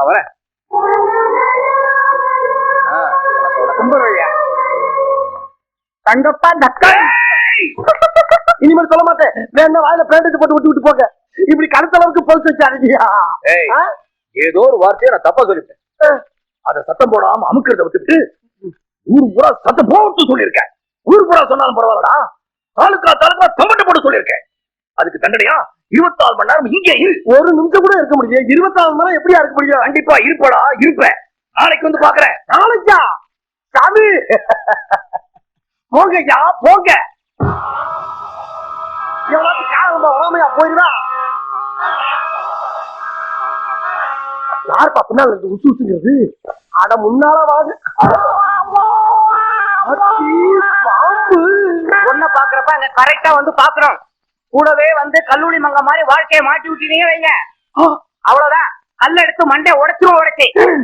வரேன். தங்கப்பா தக்கா. இனிமேல் சொல்ல மாட்டேன். வேணா வாயில பேண்டேஜ் போட்டு விட்டு போங்க. இப்படி கருத்த அளவுக்கு பொறுத்து வச்சாருக்கியா? ஏதோ ஒரு வார்த்தையை நான் தப்பா சொல்லிட்டேன். அத சத்தம் போடாம அமுக்கிறத விட்டுட்டு ஊரு பூரா சத்தம் போட்டு சொல்லியிருக்கேன். ஊரு பூரா சொன்னாலும் பரவாயில்லடா, தாலுக்கா சம்பட்ட போட்டு சொல்லியிருக்கேன். அதுக்கு தண்டனையா 24 மணி நேரம் இங்கே இரு. ஒரு நிமிஷம் கூட இருக்க முடியும். 24 மணி நேரம் எப்படியா இருக்க முடியும்? கண்டிப்பா இருப்படா, இருப்பேன். நாளைக்கு வந்து பாக்குறேன். நாளைக்கா? சாமி போங்கய்யா போங்க. எவ்வளவு காலமா வராமையா போயிருவா? யாருப்பா பின்னால இருந்து உசு உசுங்கிறது? அட முன்னால வாங்க. பாம்பு ஒன்ன பாக்குறப்ப அங்க கரெக்டா வந்து பாக்குறோம். கூடவே வந்து கல்லூரி மங்க மாதிரி வாழ்க்கையை மாட்டி விட்டீங்க வைங்க, அவ்வளவுதான். கல்ல எடுத்து மண்டை உடைச்சிரும்.